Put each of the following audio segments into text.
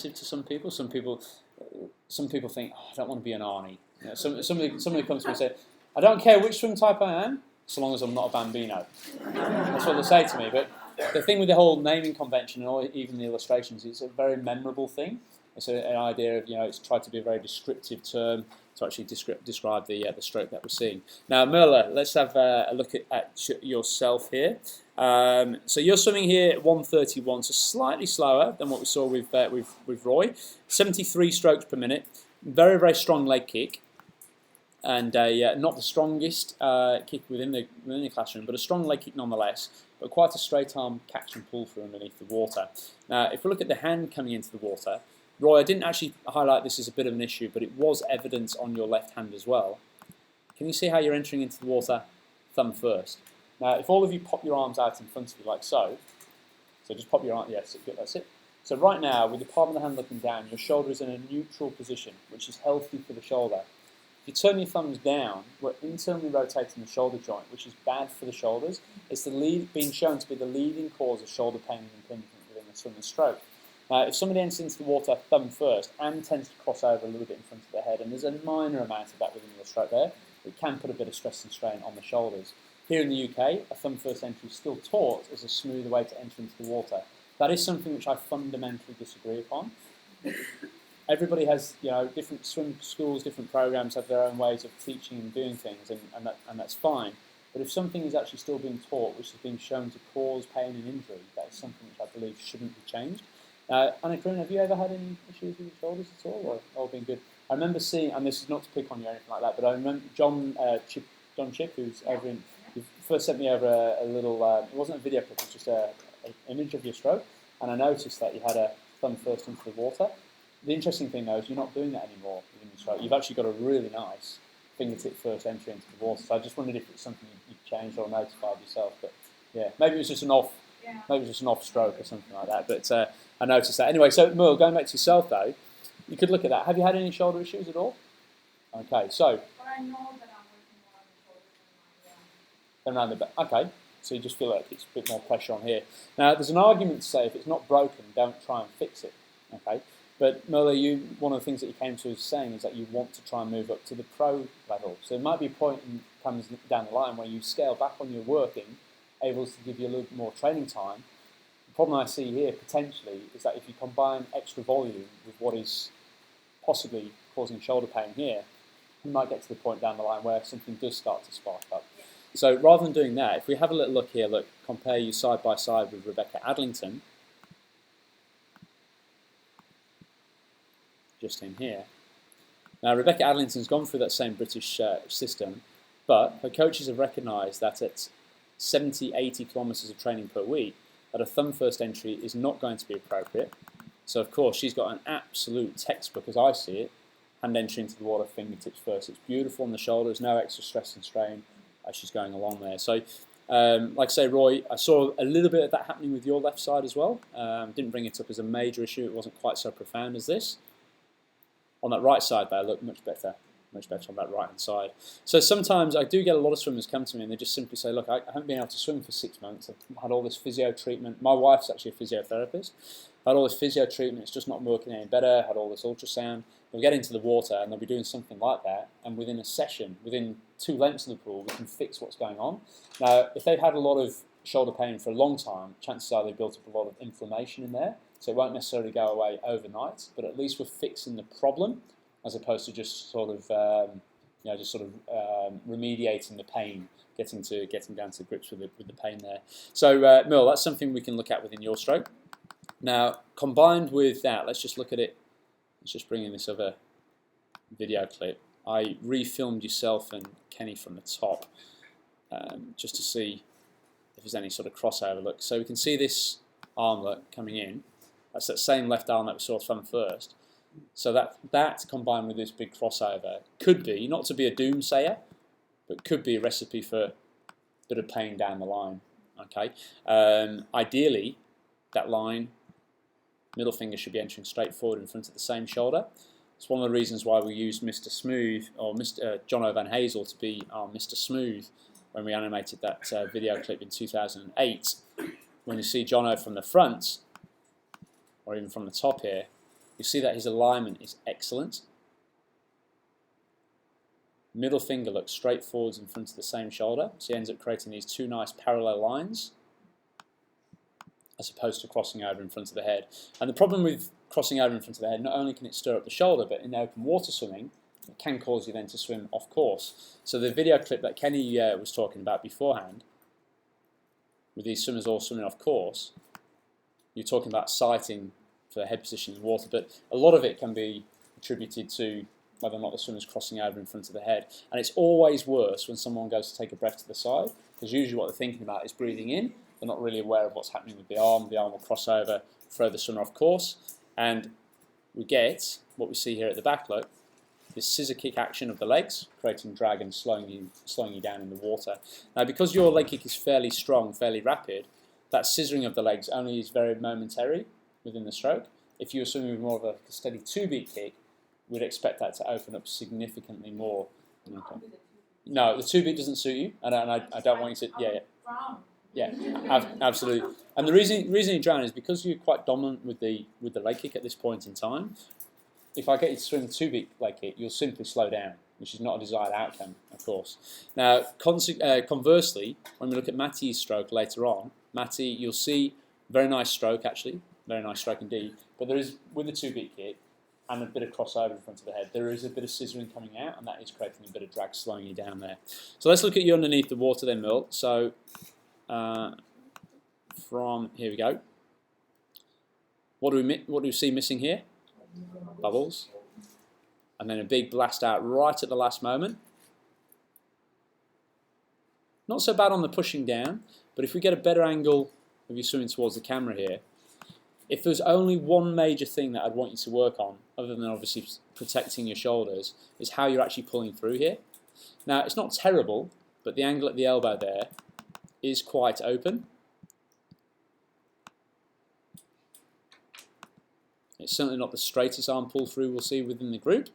offensive to some people. Some people think, oh, I don't want to be an Arnie. You know, somebody comes to me and says, I don't care which swim type I am, so long as I'm not a Bambino. That's what they say to me. But the thing with the whole naming convention and even the illustrations, it's a very memorable thing. It's an idea of, it's tried to be a very descriptive term to actually describe the stroke that we're seeing. Now, Merle, let's have a look at yourself here. So you're swimming here at 1:31, so slightly slower than what we saw with Roy. 73 strokes per minute. Very, very strong leg kick. And not the strongest kick within the classroom, but a strong leg kick nonetheless, but quite a straight arm catch and pull through underneath the water. Now, if we look at the hand coming into the water, Roy, I didn't actually highlight this as a bit of an issue, but it was evident on your left hand as well. Can you see how you're entering into the water thumb first? Now, if all of you pop your arms out in front of you like so just pop your arm, yes, that's it. So right now, with the palm of the hand looking down, your shoulder is in a neutral position, which is healthy for the shoulder. If you turn your thumbs down, we're internally rotating the shoulder joint, which is bad for the shoulders. It's being shown to be the leading cause of shoulder pain and impingement within the swimming stroke. Now, if somebody enters into the water thumb first and tends to cross over a little bit in front of their head, and there's a minor amount of that within your stroke there, it can put a bit of stress and strain on the shoulders. Here in the UK, a thumb first entry is still taught as a smoother way to enter into the water. That is something which I fundamentally disagree upon. Everybody has, different swim schools, different programs have their own ways of teaching and doing things, and that's fine. But if something is actually still being taught, which has been shown to cause pain and injury, that is something which I believe shouldn't be changed. Anna Corinne, have you ever had any issues with your shoulders at all, or all been good? I remember seeing, and this is not to pick on you or anything like that, but I remember John Chip, who's over in, you first sent me over a little, it wasn't a video clip, it was just an image of your stroke, and I noticed that you had a thumb first into the water. The interesting thing though is you're not doing that anymore within your stroke. You've actually got a really nice fingertip first entry into the water, so I just wondered if it's something you've changed or notified yourself, but yeah, maybe it was just an off stroke or something like that, but I noticed that. Anyway, so Merle, going back to yourself though, you could look at that. Have you had any shoulder issues at all? Okay, so. But I know that I'm working more on the shoulders Then around the back. Okay, so you just feel like it's a bit more pressure on here. Now, there's an argument to say if it's not broken, don't try and fix it. Okay, but Merle, one of the things that you came to us saying is that you want to try and move up to the pro level. So there might be a point comes down the line where you scale back on your working, able to give you a little bit more training time. The problem I see here potentially is that if you combine extra volume with what is possibly causing shoulder pain here, you might get to the point down the line where something does start to spark up. So rather than doing that, if we have a little look here, compare you side by side with Rebecca Adlington, just in here. Now Rebecca Adlington's gone through that same British system, but her coaches have recognised that at 70, 80 kilometres of training per week, that a thumb first entry is not going to be appropriate. So of course she's got an absolute textbook, as I see it, hand entry into the water, fingertips first. It's beautiful on the shoulders, no extra stress and strain as she's going along there. So like I say, Roy, I saw a little bit of that happening with your left side as well. Didn't bring it up as a major issue, it wasn't quite so profound as this. On that right side there, look much better on that right hand side. So sometimes I do get a lot of swimmers come to me and they just simply say, look, I haven't been able to swim for 6 months, I've had all this physio treatment. My wife's actually a physiotherapist. I had all this physio treatment, it's just not working any better, I had all this ultrasound. They'll get into the water and they'll be doing something like that, and within a session, within 2 lengths of the pool, we can fix what's going on. Now, if they've had a lot of shoulder pain for a long time, chances are they've built up a lot of inflammation in there, so it won't necessarily go away overnight, but at least we're fixing the problem, as opposed to just sort of, remediating the pain, getting down to grips with the pain there. So, Merle, that's something we can look at within your stroke. Now, combined with that, let's just look at it. Let's just bring in this other video clip. I refilmed yourself and Kenny from the top, just to see if there's any sort of crossover. Look, so we can see this armlet coming in. That's that same left arm that we saw thumb first. So that combined with this big crossover could be, not to be a doomsayer, but could be a recipe for a bit of pain down the line. Okay. Ideally, that line, middle finger should be entering straight forward in front of the same shoulder. It's one of the reasons why we used Mr. Smooth, or Jono Van Hazel, to be our Mr. Smooth when we animated that video clip in 2008. When you see Jono from the front, or even from the top here, You see that his alignment is excellent. Middle finger looks straight forwards in front of the same shoulder, so he ends up creating these two nice parallel lines as opposed to crossing over in front of the head. And the problem with crossing over in front of the head, not only can it stir up the shoulder, but in open water swimming, it can cause you then to swim off course. So the video clip that Kenny was talking about beforehand, with these swimmers all swimming off course, you're talking about sighting for head position in water, but a lot of it can be attributed to whether or not the swimmer's crossing over in front of the head. And it's always worse when someone goes to take a breath to the side, because usually what they're thinking about is breathing in. They're not really aware of what's happening with the arm. The arm will cross over, throw the swimmer off course, and we get what we see here at the back, look, this scissor kick action of the legs, creating drag and slowing you down in the water. Now, because your leg kick is fairly strong, fairly rapid, that scissoring of the legs only is very momentary within the stroke. If you were swimming with more of a steady two-beat kick, we'd expect that to open up significantly more. Okay. No, the two-beat doesn't suit you, and I don't want you to. Yeah, absolutely. And the reason you drown is because you're quite dominant with the leg kick at this point in time. If I get you to swim two-beat leg kick, you'll simply slow down, which is not a desired outcome, of course. Now, conversely, when we look at Matty's stroke later on, Matty, you'll see very nice stroke actually, very nice stroke indeed. But there is, with the two-beat kick and a bit of crossover in front of the head, there is a bit of scissoring coming out, and that is creating a bit of drag, slowing you down there. So let's look at you underneath the water then, Merle. So from here we go. What do we see missing here? Bubbles, and then a big blast out right at the last moment. Not so bad on the pushing down, but if we get a better angle of you swimming towards the camera here, if there's only one major thing that I'd want you to work on, other than obviously protecting your shoulders, is how you're actually pulling through here. Now, it's not terrible, but the angle at the elbow there is quite open. It's certainly not the straightest arm pull through we'll see within the group,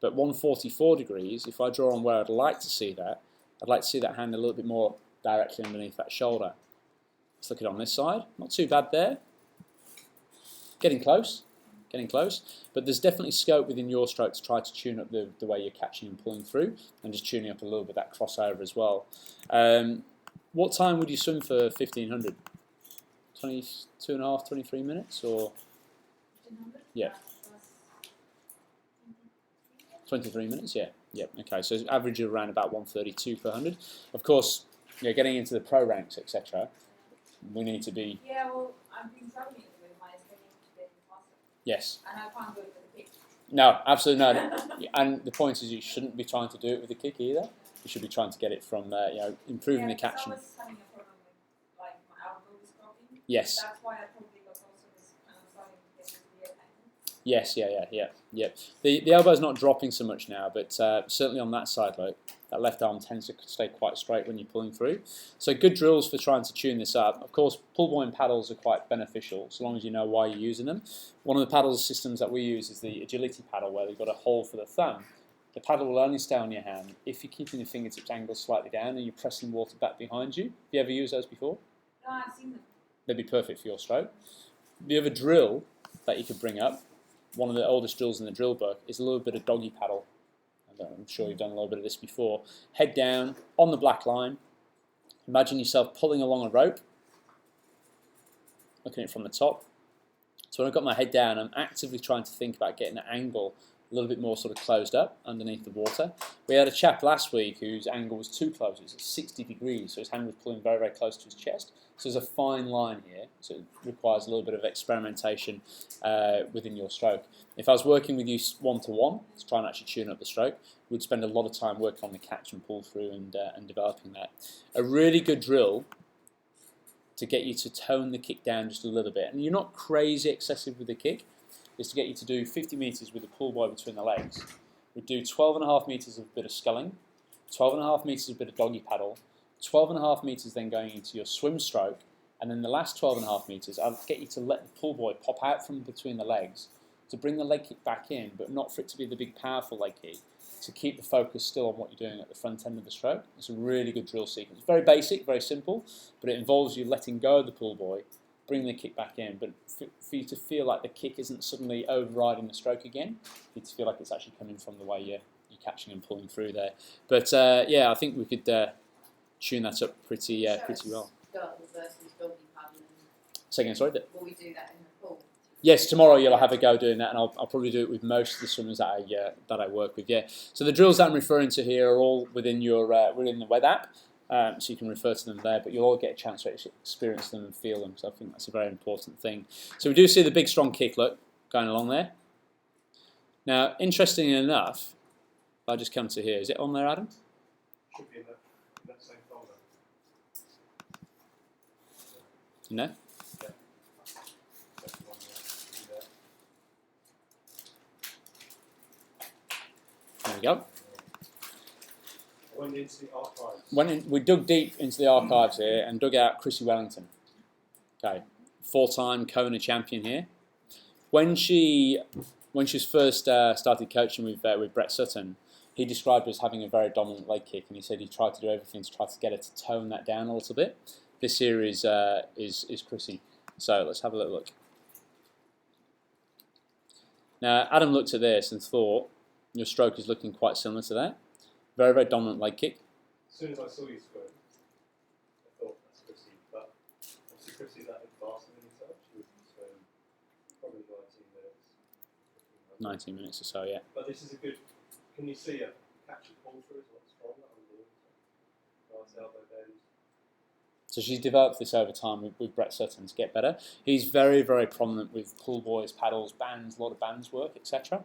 but 144 degrees, if I draw on where I'd like to see that, I'd like to see that hand a little bit more directly underneath that shoulder. Let's look at it on this side. Not too bad there. Getting close, but there's definitely scope within your stroke to try to tune up the way you're catching and pulling through, and just tuning up a little bit that crossover as well. What time would you swim for 1500? 22 and a half, 23 minutes, or? Yeah. 23 minutes, yeah. Okay, so average of around about 132 per 100. Of course, getting into the pro ranks, etc., we need to be... Yeah, well, I've been struggling with my spinning to get faster. Yes. And I can't do it with the kick. No, absolutely not. And the point is you shouldn't be trying to do it with the kick either. You should be trying to get it from, improving the catching. I was having a problem with, like, my elbow was dropping. Yes. That's why I probably got also this kind of starting to get this weird angle. Yes, yeah. The elbow's not dropping so much now, but certainly on that side, like, that left arm tends to stay quite straight when you're pulling through. So good drills for trying to tune this up. Of course, pull buoy and paddles are quite beneficial, so long as you know why you're using them. One of the paddle systems that we use is the agility paddle, where they've got a hole for the thumb. The paddle will only stay on your hand if you're keeping the fingertips angled slightly down and you're pressing water back behind you. Have you ever used those before? No, I've seen them. They'd be perfect for your stroke. The other drill that you could bring up, one of the oldest drills in the drill book, is a little bit of doggy paddle. I'm sure you've done a little bit of this before. Head down, on the black line. Imagine yourself pulling along a rope, looking at it from the top. So when I've got my head down, I'm actively trying to think about getting the angle a little bit more sort of closed up underneath the water. We had a chap last week whose angle was too close. It was at 60 degrees, so his hand was pulling very, very close to his chest. So there's a fine line here, so it requires a little bit of experimentation within your stroke. If I was working with you one-to-one to try and actually tune up the stroke, we'd spend a lot of time working on the catch and pull through and developing that. A really good drill to get you to tone the kick down just a little bit, and you're not crazy excessive with the kick, is to get you to do 50 metres with a pull buoy between the legs. We'd do 12.5 metres of a bit of sculling, 12.5 metres of a bit of doggy paddle, 12.5 metres then going into your swim stroke, and then the last 12.5 metres, I'll get you to let the pull buoy pop out from between the legs, to bring the leg kick back in, but not for it to be the big powerful leg kick, to keep the focus still on what you're doing at the front end of the stroke. It's a really good drill sequence. Very basic, very simple, but it involves you letting go of the pull buoy, bring the kick back in, but for you to feel like the kick isn't suddenly overriding the stroke again, for you to feel like it's actually coming from the way you're catching and pulling through there. But yeah, I think we could tune that up pretty well. Versus doggy paddling. Say again, sorry? Will we do that in the pool? Yes, tomorrow you'll have a go doing that, and I'll probably do it with most of the swimmers that I work with. Yeah. So the drills that I'm referring to here are all within your within the web app, so you can refer to them there. But you'll all get a chance to experience them and feel them. So I think that's a very important thing. So we do see the big strong kick look going along there. Now, interestingly enough, if I just come to here, is it on there, Adam? Should be in that same folder. No. There we go. Went into the archives. We dug deep into the archives here and dug out Chrissie Wellington. Okay, 4-time Kona champion here. When she was first started coaching with Brett Sutton, he described her as having a very dominant leg kick, and he said he tried to do everything to try to get her to tone that down a little bit. This here is Chrissie. So let's have a little look. Now Adam looked at this and thought, your stroke is looking quite similar to that. Very, very dominant leg kick. As soon as I saw you swim, I thought that's Chrissie, but obviously Chrissie's that faster than yourself. She was swim probably 19 minutes. 19 minutes or so, yeah. But this is a good. Can you see a catch and pull through? Is a lot stronger on the water. Nice elbow bend. So she's developed this over time with Brett Sutton to get better. He's very, very prominent with pool boys, paddles, bands, a lot of bands work, etc.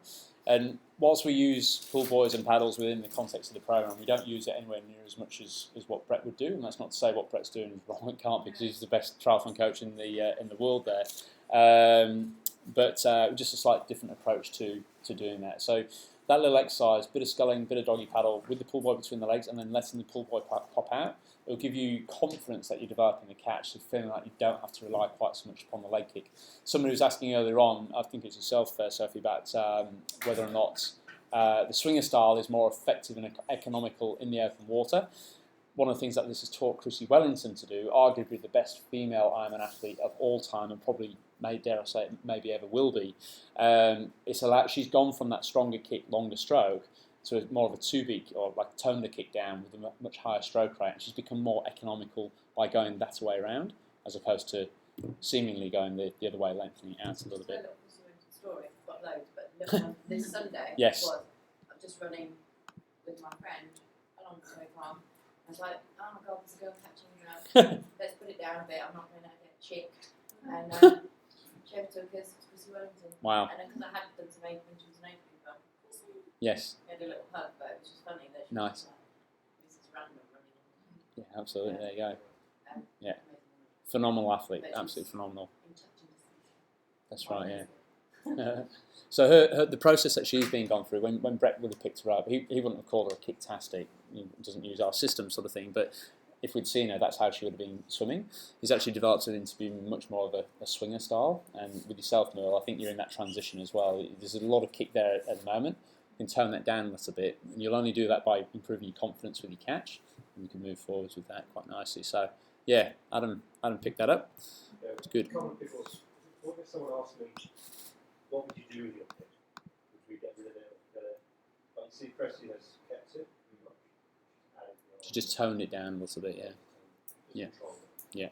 And whilst we use pool boys and paddles within the context of the program, we don't use it anywhere near as much as what Brett would do. And that's not to say what Brett's doing is wrong. It can't, because he's the best triathlon coach in the world there. But just a slightly different approach to doing that. So that little exercise, bit of sculling, bit of doggy paddle with the pull boy between the legs, and then letting the pull boy pop out. It'll give you confidence that you're developing the catch, so feeling like you don't have to rely quite so much upon the leg kick. Someone who was asking earlier on, I think it's yourself there, Sophie, about whether or not the swinger style is more effective and economical in the open water. One of the things that this has taught Chrissie Wellington to do, arguably the best female Ironman athlete of all time, and probably, dare I say it, maybe ever will be, she's gone from that stronger kick, longer stroke, to more of a 2-beat or like toned the kick down with a much higher stroke rate. And she's become more economical by going that way around, as opposed to seemingly going the other way, lengthening it out a little bit. Story, I've got loads, but little one this Sunday Yes. was I'm just running with my friend along the way farm. I was like, oh my god, there's a girl catching a drug. Let's put it down a bit. I'm not going to get chicked. And Chev took us to Chrissie Wellington. Wow. And then because I hadn't done some open, when she was an open, but Yes. we had a little hug, but it was just funny that she Nice. was like, this is random running. Yeah, absolutely. There you go. Yeah. amazing. Phenomenal athlete. But she's Absolutely phenomenal. in touching distance. That's right, yeah. So the process that she's been gone through, when Brett really picked her up, he wouldn't have called her a kicktastic. He doesn't use our system sort of thing, but if we'd seen her, that's how she would have been swimming. He's actually developed it into being much more of a swinger style. And with yourself, Merle, I think you're in that transition as well. There's a lot of kick there at the moment. You can tone that down a little bit, and you'll only do that by improving your confidence with your catch, and you can move forwards with that quite nicely. So, yeah, Adam picked that up. Yeah, It's good. Common people. What if someone asked me, what would you do with your kick? Would we get rid of it? Or but you see, Chrissie has kept it. She just toned it down a little bit, yeah. Yeah. Control it. Yeah.